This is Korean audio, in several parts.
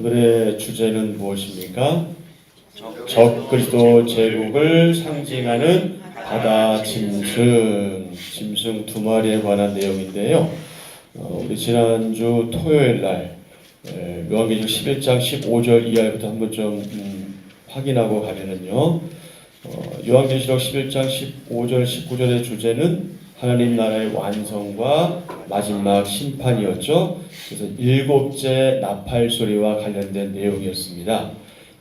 오늘의 주제는 무엇입니까? 적그리스도 제국을 상징하는 바다 짐승, 짐승 두 마리에 관한 내용인데요. 우리 지난주 토요일 날 요한계시록 11장 15절 이하부터 한번 좀 확인하고 가면은요. 요한계시록 11장 15절 19절의 주제는 하나님 나라의 완성과 마지막 심판이었죠. 그래서 일곱째 나팔 소리와 관련된 내용이었습니다.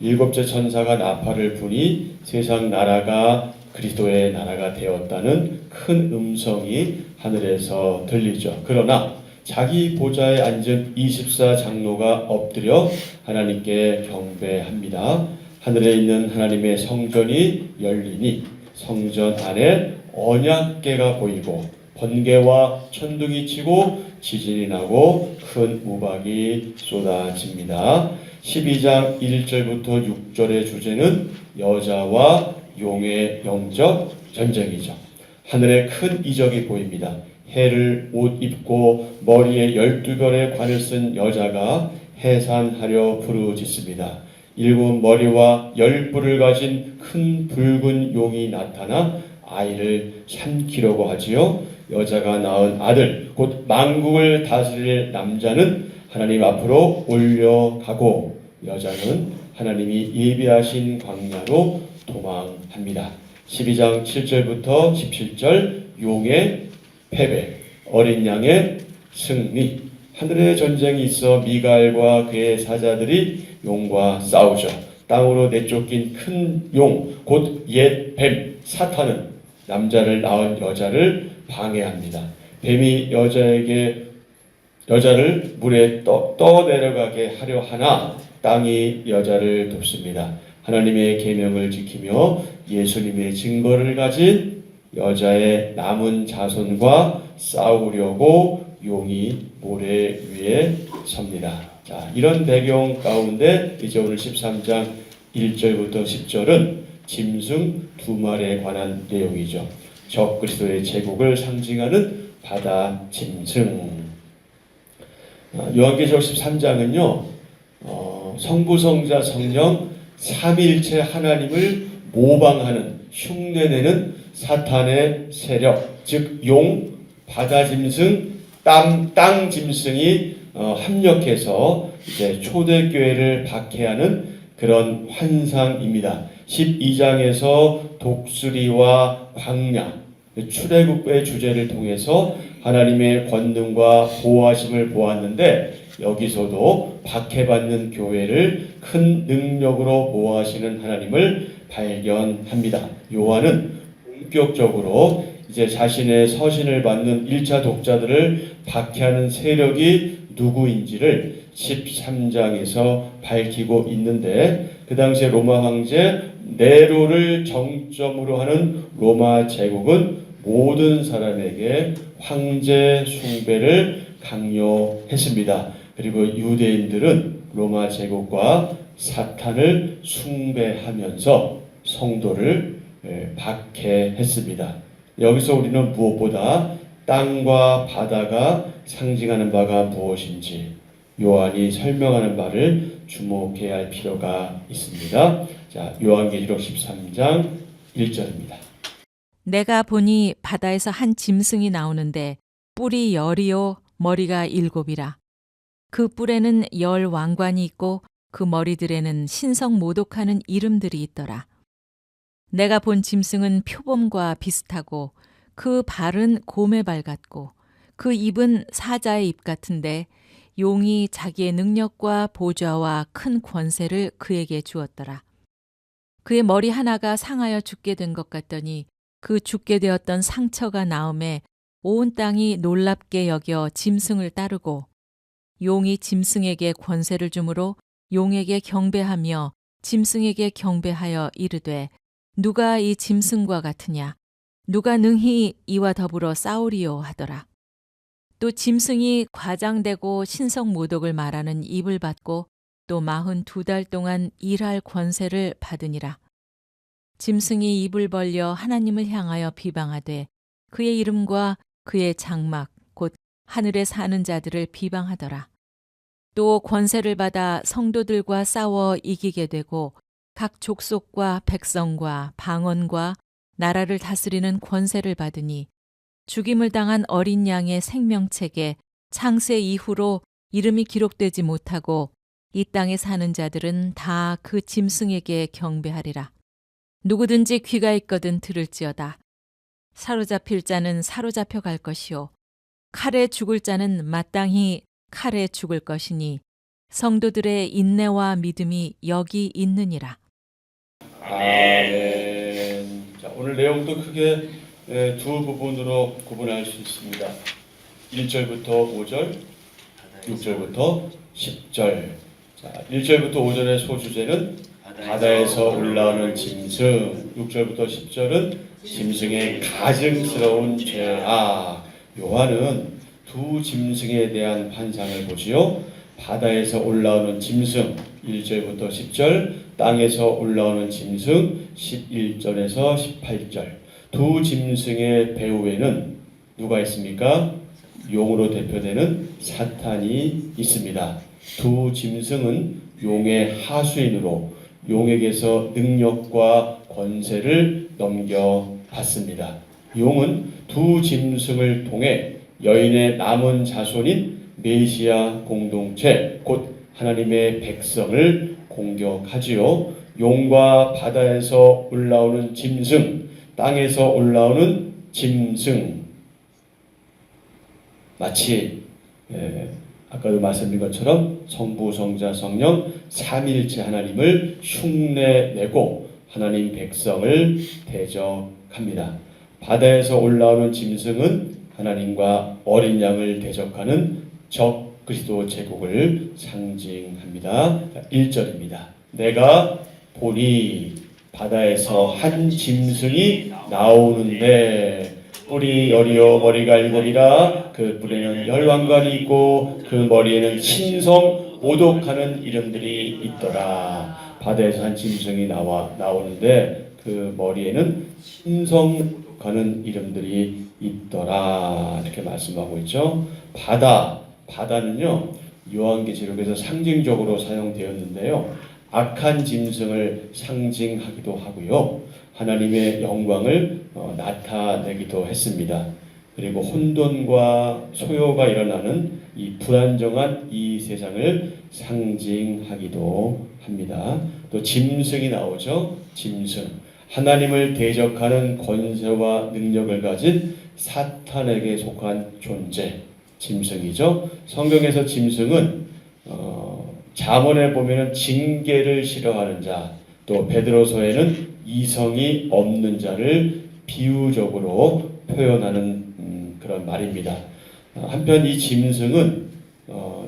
일곱째 천사가 나팔을 부니 세상 나라가 그리스도의 나라가 되었다는 큰 음성이 하늘에서 들리죠. 그러나 자기 보좌에 앉은 24장로가 엎드려 하나님께 경배합니다. 하늘에 있는 하나님의 성전이 열리니 성전 안에 언약궤가 보이고 번개와 천둥이 치고 지진이 나고 큰 우박이 쏟아집니다. 12장 1절부터 6절의 주제는 여자와 용의 영적 전쟁이죠. 하늘에 큰 이적이 보입니다. 해를 옷 입고 머리에 12별의 관을 쓴 여자가 해산하려 부르짖습니다. 7머리와 10뿔을 가진 큰 붉은 용이 나타나 아이를 삼키려고 하지요. 여자가 낳은 아들 곧 만국을 다스릴 남자는 하나님 앞으로 올려가고 여자는 하나님이 예비하신 광야로 도망합니다. 12장 7절부터 17절 용의 패배, 어린 양의 승리. 하늘에 전쟁이 있어 미갈과 그의 사자들이 용과 싸우죠. 땅으로 내쫓긴 큰 용, 곧 옛 뱀, 사탄은 남자를 낳은 여자를 방해합니다. 뱀이 여자를 물에 떠내려가게 하려 하나 땅이 여자를 돕습니다. 하나님의 계명을 지키며 예수님의 증거를 가진 여자의 남은 자손과 싸우려고 용이 모래 위에 섭니다. 자, 이런 배경 가운데 이제 오늘 13장 1절부터 10절은 짐승 두 마리에 관한 내용이죠. 적그리스도의 제국을 상징하는 바다 짐승. 요한계시록 13장은요. 성부, 성자, 성령 삼위일체 하나님을 모방하는 흉내내는 사탄의 세력, 즉 용, 바다 짐승, 땅 짐승이 합력해서 이제 초대교회를 박해하는 그런 환상입니다. 12장에서 독수리와 광야, 출애굽의 주제를 통해서 하나님의 권능과 보호하심을 보았는데 여기서도 박해받는 교회를 큰 능력으로 보호하시는 하나님을 발견합니다. 요한은 본격적으로 이제 자신의 서신을 받는 1차 독자들을 박해하는 세력이 누구인지를 13장에서 밝히고 있는데 그 당시에 로마 황제 네로를 정점으로 하는 로마 제국은 모든 사람에게 황제 숭배를 강요했습니다. 그리고 유대인들은 로마 제국과 사탄을 숭배하면서 성도를 박해했습니다. 여기서 우리는 무엇보다 땅과 바다가 상징하는 바가 무엇인지 요한이 설명하는 바를 주목해야 할 필요가 있습니다. 자, 요한계시록 13장 1절입니다. 내가 보니 바다에서 한 짐승이 나오는데 뿔이 10이요 머리가 7이라. 그 뿔에는 10 왕관이 있고 그 머리들에는 신성 모독하는 이름들이 있더라. 내가 본 짐승은 표범과 비슷하고 그 발은 곰의 발 같고 그 입은 사자의 입 같은데 용이 자기의 능력과 보좌와 큰 권세를 그에게 주었더라. 그의 머리 하나가 상하여 죽게 된 것 같더니 그 죽게 되었던 상처가 나음에 온 땅이 놀랍게 여겨 짐승을 따르고 용이 짐승에게 권세를 주므로 용에게 경배하며 짐승에게 경배하여 이르되 누가 이 짐승과 같으냐 누가 능히 이와 더불어 싸우리요 하더라. 또 짐승이 과장되고 신성 모독을 말하는 입을 받고 또 42달 동안 일할 권세를 받으니라. 짐승이 입을 벌려 하나님을 향하여 비방하되 그의 이름과 그의 장막 곧 하늘에 사는 자들을 비방하더라. 또 권세를 받아 성도들과 싸워 이기게 되고 각 족속과 백성과 방언과 나라를 다스리는 권세를 받으니 죽임을 당한 어린 양의 생명책에 창세 이후로 이름이 기록되지 못하고 이 땅에 사는 자들은 다 그 짐승에게 경배하리라. 누구든지 귀가 있거든 들을지어다. 사로잡힐 자는 사로잡혀 갈 것이요 칼에 죽을 자는 마땅히 칼에 죽을 것이니 성도들의 인내와 믿음이 여기 있느니라. 아멘. 자, 오늘 내용도 크게 두 부분으로 구분할 수 있습니다. 1절부터 5절, 6절부터 10절. 자, 1절부터 5절의 소주제는 바다에서 올라오는 짐승, 6절부터 10절은 짐승의 가증스러운 죄악. 요한은 두 짐승에 대한 환상을 보지요. 바다에서 올라오는 짐승 1절부터 10절, 땅에서 올라오는 짐승 11절에서 18절. 두 짐승의 배후에는 누가 있습니까? 용으로 대표되는 사탄이 있습니다. 두 짐승은 용의 하수인으로 용에게서 능력과 권세를 넘겨받습니다. 용은 두 짐승을 통해 여인의 남은 자손인 메시아 공동체 곧 하나님의 백성을 공격하지요. 용과 바다에서 올라오는 짐승, 땅에서 올라오는 짐승, 마치 아까도 말씀드린 것처럼 성부, 성자, 성령 삼위일체 하나님을 흉내내고 하나님 백성을 대적합니다. 바다에서 올라오는 짐승은 하나님과 어린 양을 대적하는 적 그리스도 제국을 상징합니다. 1절입니다. 내가 보니 바다에서 한 짐승이 나오는데 뿔이 열이요 머리가 일곱이라 그 뿔에는 열왕관이 있고 그 머리에는 신성 모독하는 이름들이 있더라. 바다에서 한 짐승이 나오는데 그 머리에는 신성 가는 이름들이 있더라. 이렇게 말씀하고 있죠. 바다는요 요한계시록에서 상징적으로 사용되었는데요. 악한 짐승을 상징하기도 하고요. 하나님의 영광을 나타내기도 했습니다. 그리고 혼돈과 소요가 일어나는 이 불안정한 이 세상을 상징하기도 합니다. 또 짐승이 나오죠. 짐승. 하나님을 대적하는 권세와 능력을 가진 사탄에게 속한 존재, 짐승이죠. 성경에서 짐승은 잠언에 보면은 징계를 싫어하는 자, 또 베드로서에는 이성이 없는 자를 비유적으로 표현하는 그런 말입니다. 한편 이 짐승은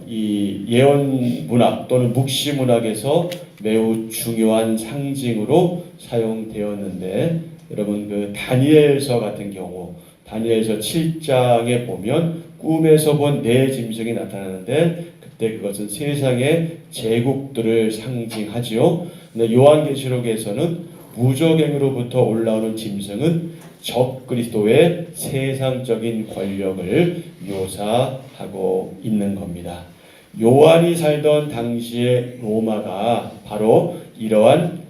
이 예언 문학 또는 묵시 문학에서 매우 중요한 상징으로 사용되었는데 여러분 그 다니엘서 같은 경우 다니엘서 7장에 보면 꿈에서 본 네 짐승이 나타나는데 그때 그것은 세상의 제국들을 상징하지요. 근데 요한계시록에서는 무적행으로부터 올라오는 짐승은 적 그리스도의 세상적인 권력을 묘사하고 있는 겁니다. 요한이 살던 당시의 로마가 바로 이러한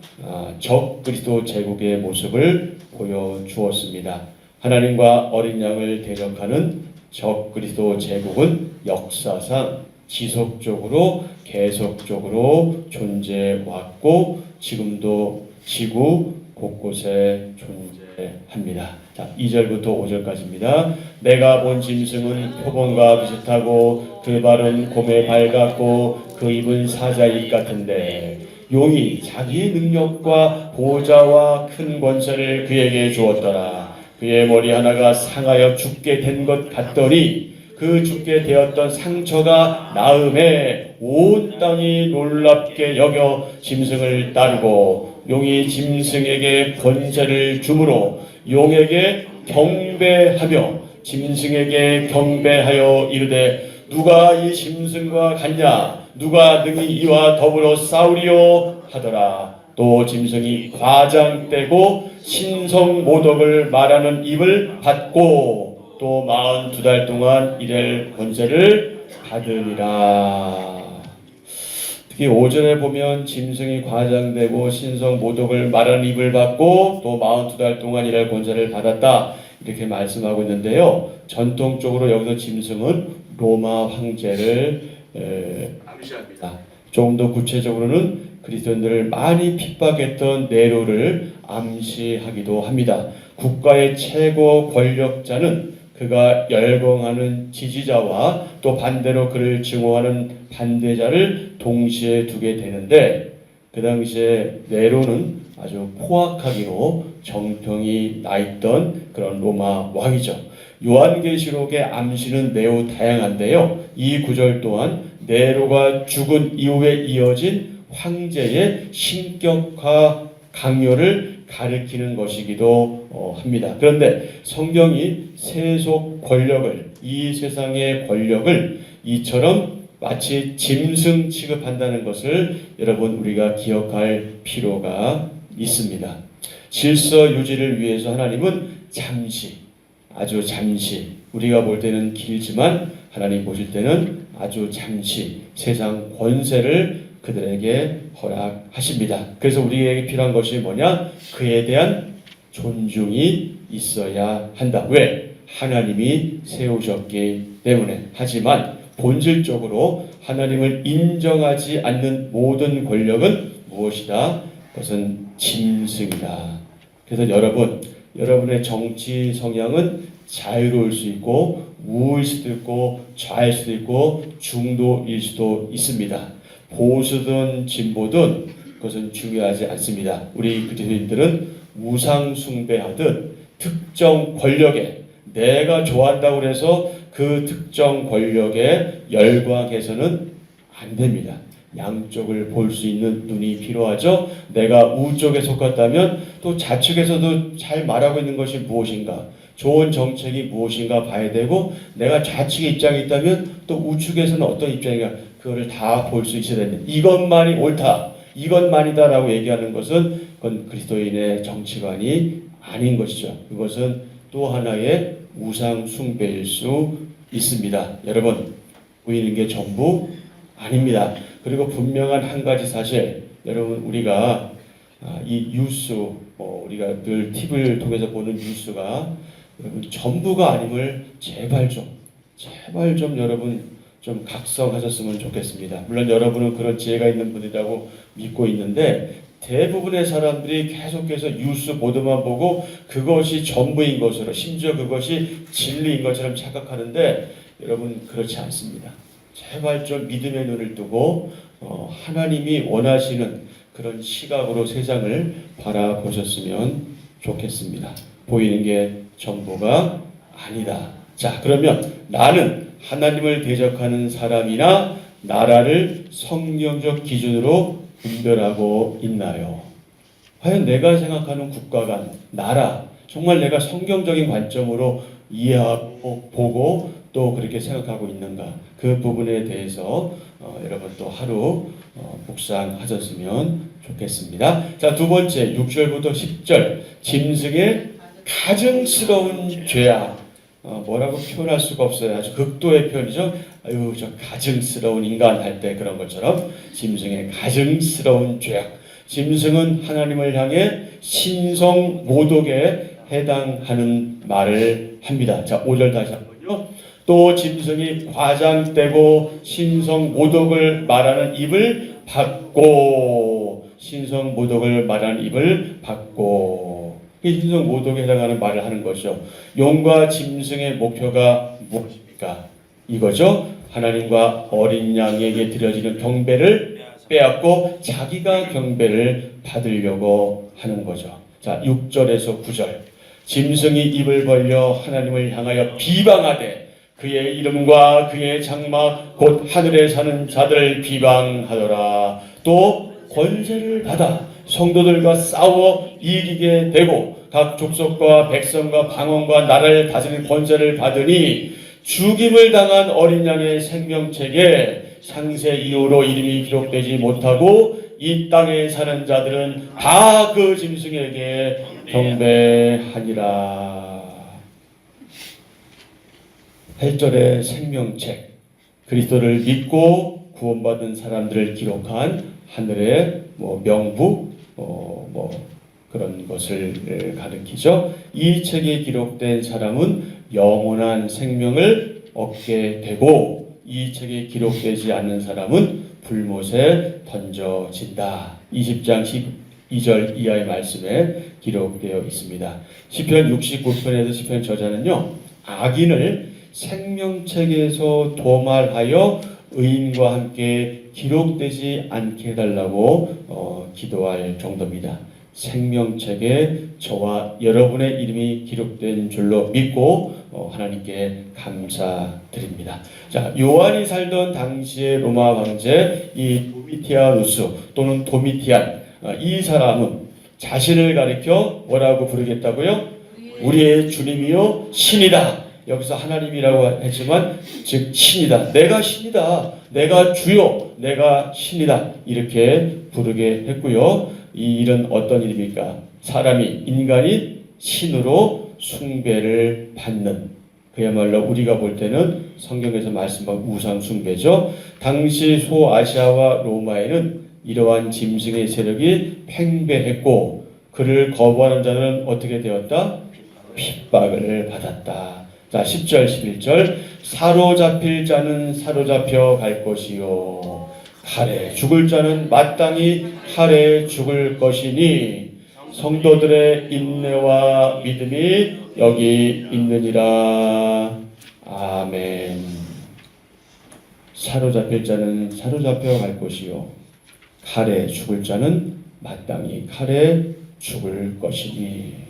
적 그리스도 제국의 모습을 보여주었습니다. 하나님과 어린 양을 대적하는 적 그리스도 제국은 역사상 지속적으로 계속적으로 존재해왔고 지금도 지구 곳곳에 존재합니다. 자, 2절부터 5절까지입니다. 내가 본 짐승은 표범과 비슷하고 그 발은 곰의 발 같고 그 입은 사자의 입 같은데 용이 자기의 능력과 보좌와 큰 권세를 그에게 주었더라. 그의 머리 하나가 상하여 죽게 된 것 같더니 그 죽게 되었던 상처가 나음에 온 땅이 놀랍게 여겨 짐승을 따르고 용이 짐승에게 권세를 주므로 용에게 경배하며 짐승에게 경배하여 이르되 누가 이 짐승과 같냐 누가 능히 이와 더불어 싸우리요 하더라. 또 짐승이 과장되고 신성모독을 말하는 입을 받고 또 42달 동안 이를 권세를 받으리라. 특히 5절에 보면 짐승이 과장되고 신성 모독을 말하는 입을 받고 또 42달 동안 일할 권세를 받았다 이렇게 말씀하고 있는데요. 전통적으로 여기서 짐승은 로마 황제를 암시합니다. 조금 더 구체적으로는 그리스도인들을 많이 핍박했던 네로를 암시하기도 합니다. 국가의 최고 권력자는 그가 열광하는 지지자와 또 반대로 그를 증오하는 반대자를 동시에 두게 되는데, 그 당시에 네로는 아주 포악하기로 정평이 나 있던 그런 로마 왕이죠. 요한계시록의 암시는 매우 다양한데요. 이 구절 또한 네로가 죽은 이후에 이어진 황제의 신격화 강요를 가리키는 것이기도 합니다. 그런데 성경이 세속 권력을, 이 세상의 권력을 이처럼 마치 짐승 취급한다는 것을 여러분 우리가 기억할 필요가 있습니다. 질서 유지를 위해서 하나님은 잠시, 아주 잠시, 우리가 볼 때는 길지만 하나님 보실 때는 아주 잠시 세상 권세를 그들에게 허락하십니다. 그래서 우리에게 필요한 것이 뭐냐? 그에 대한 존중이 있어야 한다. 왜? 하나님이 세우셨기 때문에. 하지만 본질적으로 하나님을 인정하지 않는 모든 권력은 무엇이다? 그것은 짐승이다. 그래서 여러분의 정치 성향은 자유로울 수 있고 우일 수도 있고 좌일 수도 있고 중도일 수도 있습니다. 보수든 진보든 그것은 중요하지 않습니다. 우리 그리스도인들은 우상 숭배하듯 특정 권력에 내가 좋아한다고 해서 그 특정 권력에 열광해서는 안 됩니다. 양쪽을 볼 수 있는 눈이 필요하죠. 내가 우쪽에 속했다면 또 좌측에서도 잘 말하고 있는 것이 무엇인가, 좋은 정책이 무엇인가 봐야 되고, 내가 좌측의 입장에 있다면 또 우측에서는 어떤 입장인가, 그거를 다 볼 수 있어야 되는, 이것만이 옳다, 이것만이다라고 얘기하는 것은 그건 그리스도인의 정치관이 아닌 것이죠. 그것은 또 하나의 우상 숭배일 수 있습니다. 여러분, 보이는 게 전부 아닙니다. 그리고 분명한 한 가지 사실, 여러분 우리가 이 뉴스, 우리가 늘 TV를 통해서 보는 뉴스가 여러분 전부가 아님을 제발 좀 여러분 좀 각성하셨으면 좋겠습니다. 물론 여러분은 그런 지혜가 있는 분이라고 믿고 있는데, 대부분의 사람들이 계속해서 뉴스 보도만 보고 그것이 전부인 것으로, 심지어 그것이 진리인 것처럼 착각하는데, 여러분 그렇지 않습니다. 제발 좀 믿음의 눈을 뜨고 하나님이 원하시는 그런 시각으로 세상을 바라보셨으면 좋겠습니다. 보이는 게 전부가 아니다. 자, 그러면 나는 하나님을 대적하는 사람이나 나라를 성경적 기준으로 분별하고 있나요? 과연 내가 생각하는 국가가, 나라, 정말 내가 성경적인 관점으로 이해하고 보고 또 그렇게 생각하고 있는가? 그 부분에 대해서 여러분 또 하루 묵상하셨으면 좋겠습니다. 자, 두 번째 6절부터 10절, 짐승의 가증스러운 죄악. 뭐라고 표현할 수가 없어요. 아주 극도의 표현이죠. 아유, 저 가증스러운 인간 할 때 그런 것처럼 짐승의 가증스러운 죄악. 짐승은 하나님을 향해 신성 모독에 해당하는 말을 합니다. 자, 5절 다시 한번요. 또 짐승이 과장되고 신성 모독을 말하는 입을 받고, 신성 모독을 말하는 입을 받고, 신성 모독에 해당하는 말을 하는 것이죠. 용과 짐승의 목표가 무엇입니까? 이거죠. 하나님과 어린 양에게 드려지는 경배를 빼앗고 자기가 경배를 받으려고 하는 거죠. 자, 6절에서 9절. 짐승이 입을 벌려 하나님을 향하여 비방하되 그의 이름과 그의 장막 곧 하늘에 사는 자들을 비방하더라. 또 권세를 받아 성도들과 싸워 이기게 되고 각 족속과 백성과 방언과 나라를 다스리는 권세를 받으니 죽임을 당한 어린 양의 생명책에 상세 이후로 이름이 기록되지 못하고 이 땅에 사는 자들은 다 그 짐승에게 경배하니라. 8절의 생명책, 그리스도를 믿고 구원받은 사람들을 기록한 하늘의 명부 그런 것을 가리키죠. 이 책에 기록된 사람은 영원한 생명을 얻게 되고 이 책에 기록되지 않는 사람은 불못에 던져진다. 20장 12절 이하의 말씀에 기록되어 있습니다. 시편 69편에서 시편 저자는요, 악인을 생명책에서 도말하여 의인과 함께 기록되지 않게 해달라고 기도할 정도입니다. 생명책에 저와 여러분의 이름이 기록된 줄로 믿고 하나님께 감사드립니다. 자, 요한이 살던 당시의 로마 황제 이 도미티아누스 또는 도미티안, 이 사람은 자신을 가리켜 뭐라고 부르겠다고요? 우리의 주님이요 신이다. 여기서 하나님이라고 했지만 즉 신이다. 내가 신이다. 내가 주요. 내가 신이다. 이렇게 부르게 했고요. 이 일은 어떤 일입니까? 사람이, 인간이 신으로 숭배를 받는, 그야말로 우리가 볼 때는 성경에서 말씀한 우상 숭배죠. 당시 소아시아와 로마에는 이러한 짐승의 세력이 팽배했고 그를 거부하는 자는 어떻게 되었다? 핍박을 받았다. 자, 10절 11절 사로잡힐 자는 사로잡혀 갈 것이요 칼에 죽을 자는 마땅히 칼에 죽을 것이니 성도들의 인내와 믿음이 여기 있느니라. 아멘. 사로잡힐 자는 사로잡혀 갈 것이요 칼에 죽을 자는 마땅히 칼에 죽을 것이니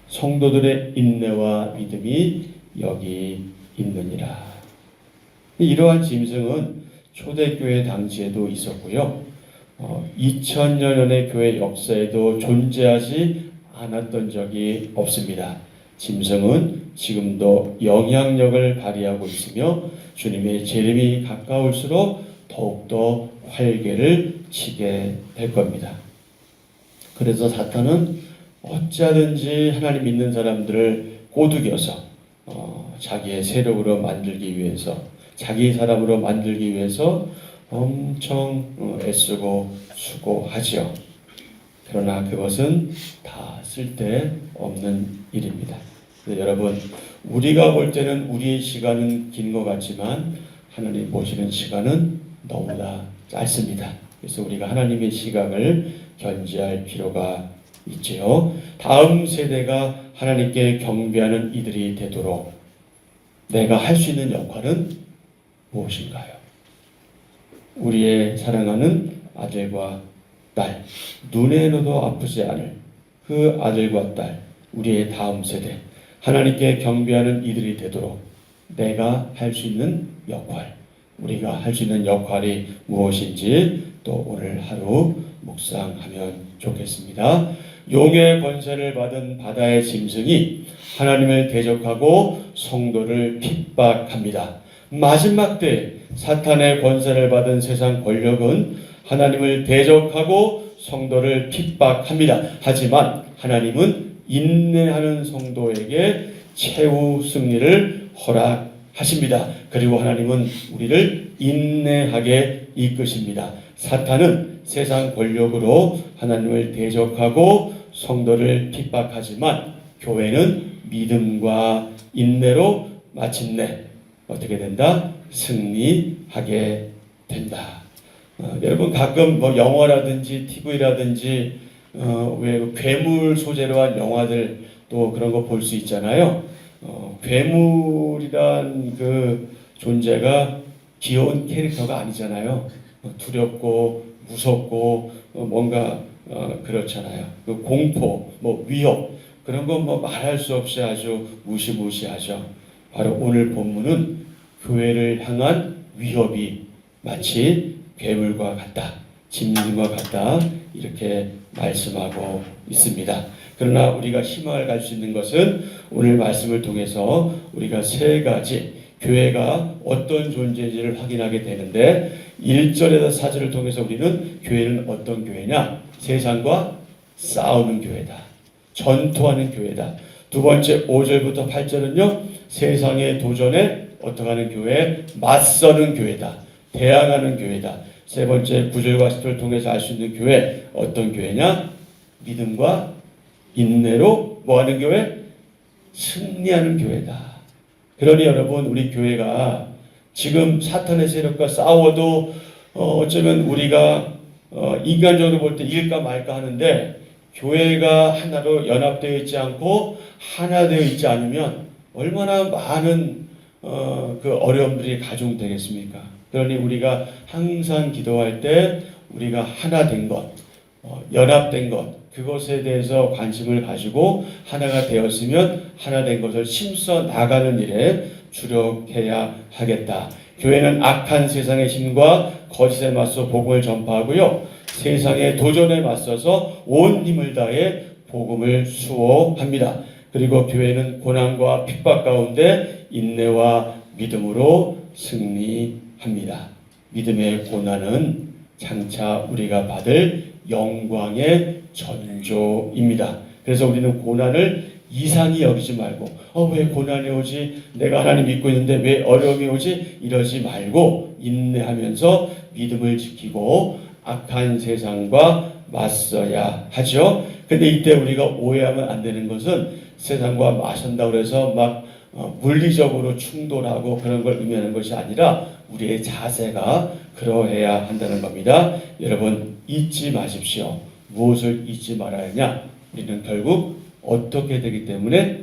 성도들의 인내와 믿음이 여기 있느니라. 이러한 짐승은 초대교회 당시에도 있었고요. 2000여 년의 교회 역사에도 존재하지 않았던 적이 없습니다. 짐승은 지금도 영향력을 발휘하고 있으며 주님의 재림이 가까울수록 더욱더 활개를 치게 될 겁니다. 그래서 사탄은 어찌하든지 하나님 믿는 사람들을 꼬드겨서 자기의 세력으로 만들기 위해서, 자기 사람으로 만들기 위해서 엄청 애쓰고 수고하지요. 그러나 그것은 다 쓸데없는 일입니다. 여러분, 우리가 볼 때는 우리의 시간은 긴 것 같지만 하나님 보시는 시간은 너무나 짧습니다. 그래서 우리가 하나님의 시각을 견지할 필요가 있지요. 다음 세대가 하나님께 경배하는 이들이 되도록 내가 할 수 있는 역할은 무엇인가요? 우리의 사랑하는 아들과 딸, 눈에도 아프지 않을 그 아들과 딸, 우리의 다음 세대, 하나님께 경배하는 이들이 되도록 내가 할 수 있는 역할, 우리가 할 수 있는 역할이 무엇인지 또 오늘 하루 묵상하면 좋겠습니다. 용의 권세를 받은 바다의 짐승이 하나님을 대적하고 성도를 핍박합니다. 마지막 때 사탄의 권세를 받은 세상 권력은 하나님을 대적하고 성도를 핍박합니다. 하지만 하나님은 인내하는 성도에게 최후 승리를 허락하십니다. 그리고 하나님은 우리를 인내하게 이끄십니다. 사탄은 세상 권력으로 하나님을 대적하고 성도를 핍박하지만 교회는 믿음과 인내로 마침내 어떻게 된다? 승리하게 된다. 여러분 가끔 영화라든지 TV라든지 왜 괴물 소재로 한 영화들 또 그런 거 볼 수 있잖아요. 괴물이란 그 존재가 귀여운 캐릭터가 아니잖아요. 두렵고 무섭고 뭔가 그렇잖아요. 그 공포, 위협 그런 건 말할 수 없이 아주 무시무시하죠. 바로 오늘 본문은 교회를 향한 위협이 마치 괴물과 같다, 짐승과 같다 이렇게 말씀하고 있습니다. 그러나 우리가 희망을 갈 수 있는 것은 오늘 말씀을 통해서 우리가 세 가지 교회가 어떤 존재인지를 확인하게 되는데 1절에서 4절을 통해서 우리는 교회는 어떤 교회냐? 세상과 싸우는 교회다. 전투하는 교회다. 두 번째 5절부터 8절은요. 세상의 도전에 어떻게 하는 교회? 맞서는 교회다. 대항하는 교회다. 세 번째 9절과 10절을 통해서 알 수 있는 교회 어떤 교회냐? 믿음과 인내로 뭐하는 교회? 승리하는 교회다. 그러니 여러분 우리 교회가 지금 사탄의 세력과 싸워도 어쩌면 우리가 인간적으로 볼 때 이길까 말까 하는데 교회가 하나로 연합되어 있지 않고 하나 되어 있지 않으면 얼마나 많은 그 어려움들이 가중되겠습니까? 그러니 우리가 항상 기도할 때 우리가 하나 된 것, 연합된 것, 그것에 대해서 관심을 가지고 하나가 되었으면 하나 된 것을 심써 나가는 일에 주력해야 하겠다. 교회는 악한 세상의 힘과 거짓에 맞서 복음을 전파하고요. 세상의 도전에 맞서서 온 힘을 다해 복음을 수호합니다. 그리고 교회는 고난과 핍박 가운데 인내와 믿음으로 승리합니다. 믿음의 고난은 장차 우리가 받을 영광의 전조입니다. 그래서 우리는 고난을 이상히 여기지 말고 왜 고난이 오지? 내가 하나님 믿고 있는데 왜 어려움이 오지? 이러지 말고 인내하면서 믿음을 지키고 악한 세상과 맞서야 하죠. 근데 이때 우리가 오해하면 안 되는 것은 세상과 맞선다고 해서 막 물리적으로 충돌하고 그런 걸 의미하는 것이 아니라 우리의 자세가 그러해야 한다는 겁니다. 여러분 잊지 마십시오. 무엇을 잊지 말아야 하냐? 우리는 결국 어떻게 되기 때문에?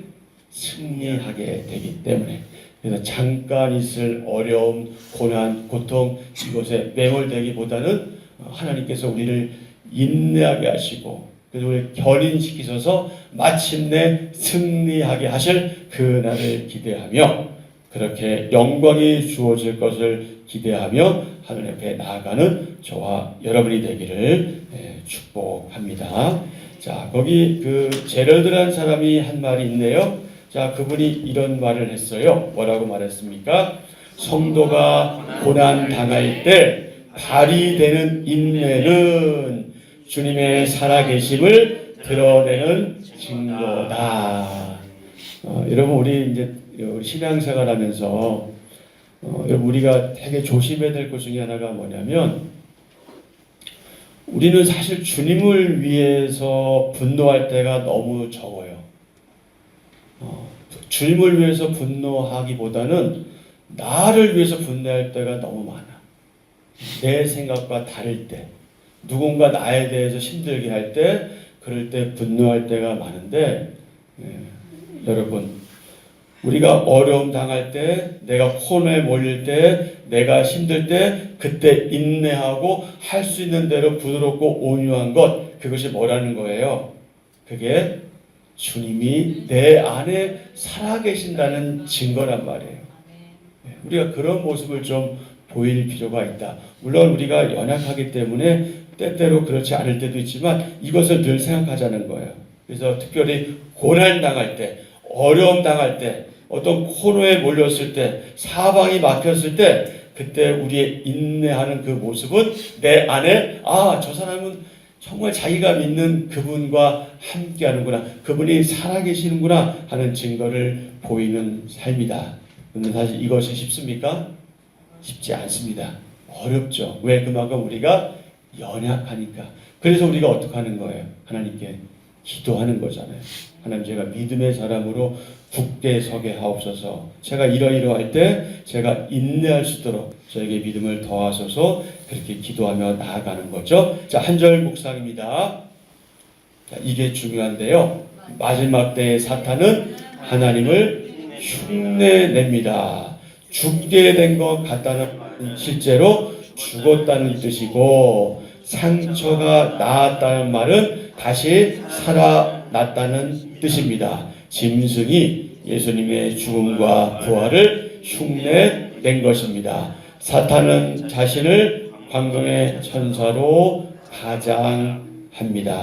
승리하게 되기 때문에. 그래서 잠깐 있을 어려움, 고난, 고통 이것에 매몰되기보다는 하나님께서 우리를 인내하게 하시고 그래서 우리를 견인시키셔서 마침내 승리하게 하실 그 날을 기대하며 그렇게 영광이 주어질 것을 기대하며 하나님 앞에 나아가는 저와 여러분이 되기를 축복합니다. 자, 거기 그 제럴드라는 사람이 한 말이 있네요. 자, 그분이 이런 말을 했어요. 뭐라고 말했습니까? 성도가 고난 당할 때 발휘되는 인내는 주님의 살아계심을 드러내는 증거다. 여러분 우리 이제 신앙생활하면서 여러분 우리가 되게 조심해야 될 것 중에 하나가 뭐냐면 우리는 사실 주님을 위해서 분노할 때가 너무 적어요. 주님을 위해서 분노하기보다는 나를 위해서 분노할 때가 너무 많아. 내 생각과 다를 때, 누군가 나에 대해서 힘들게 할 때, 그럴 때 분노할 때가 많은데, 여러분, 우리가 어려움 당할 때, 내가 혼에 몰릴 때, 내가 힘들 때, 그때 인내하고 할 수 있는 대로 부드럽고 온유한 것, 그것이 뭐라는 거예요? 그게 주님이 내 안에 살아계신다는 증거란 말이에요. 우리가 그런 모습을 좀 보일 필요가 있다. 물론 우리가 연약하기 때문에 때때로 그렇지 않을 때도 있지만 이것을 늘 생각하자는 거예요. 그래서 특별히 고난 당할 때, 어려움 당할 때, 어떤 코너에 몰렸을 때, 사방이 막혔을 때, 그때 우리의 인내하는 그 모습은 내 안에 저 사람은 정말 자기가 믿는 그분과 함께 하는구나, 그분이 살아계시는구나 하는 증거를 보이는 삶이다. 그런데 사실 이것이 쉽습니까? 쉽지 않습니다. 어렵죠. 왜? 그만큼 우리가 연약하니까. 그래서 우리가 어떻게 하는 거예요? 하나님께 기도하는 거잖아요. 하나님, 제가 믿음의 사람으로 굳게 서게 하옵소서. 제가 이러이러할 때 제가 인내할 수 있도록 저에게 믿음을 더하소서. 그렇게 기도하며 나아가는 거죠. 자, 한 절 묵상입니다. 자, 이게 중요한데요. 마지막 때의 사탄은 하나님을 흉내냅니다. 죽게 된 것 같다는 실제로 죽었다는 뜻이고, 상처가 나았다는 말은 다시 살아났다는 뜻입니다. 짐승이 예수님의 죽음과 부활을 흉내낸 것입니다. 사탄은 자신을 광명의 천사로 가장합니다.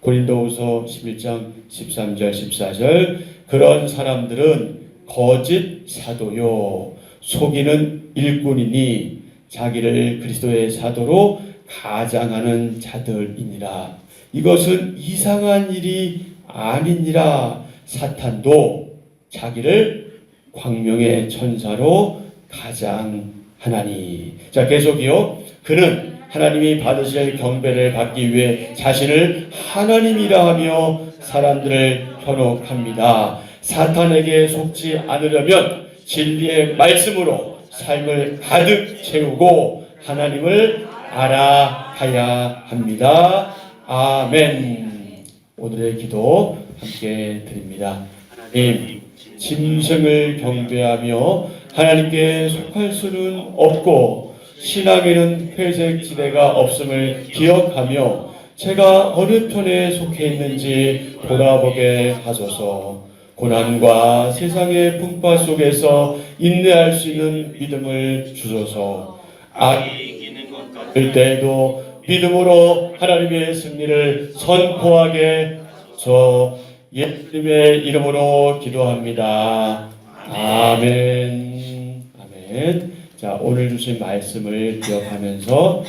고린도후서 11장 13절 14절 그런 사람들은 거짓 사도요 속이는 일꾼이니 자기를 그리스도의 사도로 가장하는 자들이니라. 이것은 이상한 일이 아니니라. 사탄도 자기를 광명의 천사로 가장합니다. 하나니. 자, 계속이요. 그는 하나님이 받으실 경배를 받기 위해 자신을 하나님이라 하며 사람들을 현혹합니다. 사탄에게 속지 않으려면 진리의 말씀으로 삶을 가득 채우고 하나님을 알아가야 합니다. 아멘. 오늘의 기도 함께 드립니다. 하나님, 짐승을 경배하며 하나님께 속할 수는 없고 신앙에는 회색 지대가 없음을 기억하며 제가 어느 편에 속해 있는지 돌아보게 하소서. 고난과 세상의 풍파 속에서 인내할 수 있는 믿음을 주소서. 악이 이기는 것 같을 때에도 믿음으로 하나님의 승리를 선포하게 하소서. 예수님의 이름으로 기도합니다. 아멘. 아멘. 자, 오늘 주신 말씀을 기억하면서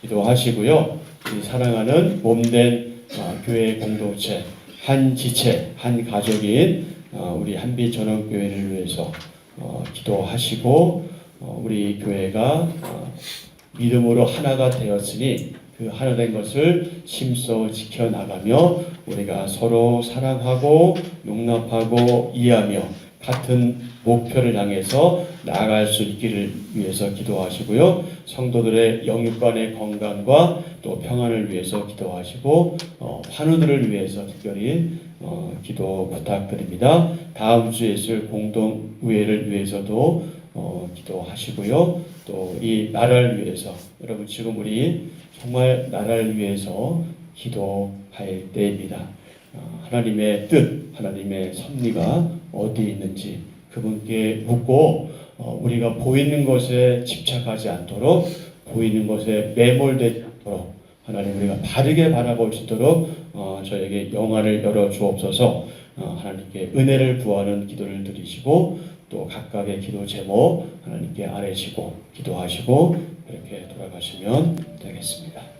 기도하시고요. 우리 사랑하는 몸된 교회 공동체, 한 지체, 한 가족인 우리 한빛전원교회를 위해서 기도하시고 우리 교회가 믿음으로 하나가 되었으니 그 하나 된 것을 심써 지켜나가며 우리가 서로 사랑하고 용납하고 이해하며 같은 목표를 향해서 나아갈 수 있기를 위해서 기도하시고요. 성도들의 영육간의 건강과 또 평안을 위해서 기도하시고 환우들을 위해서 특별히 기도 부탁드립니다. 다음 주에 있을 공동의회를 위해서도 기도하시고요. 또 이 나라를 위해서 여러분 지금 우리 정말 나라를 위해서 기도할 때입니다. 하나님의 뜻, 하나님의 섭리가 어디 있는지 그분께 묻고 우리가 보이는 것에 집착하지 않도록 보이는 것에 매몰되지 않도록 하나님 우리가 바르게 바라볼 수 있도록 저에게 영안을 열어 주옵소서. 하나님께 은혜를 구하는 기도를 드리시고 또 각각의 기도 제목 하나님께 아뢰시고 기도하시고 이렇게 돌아가시면 되겠습니다.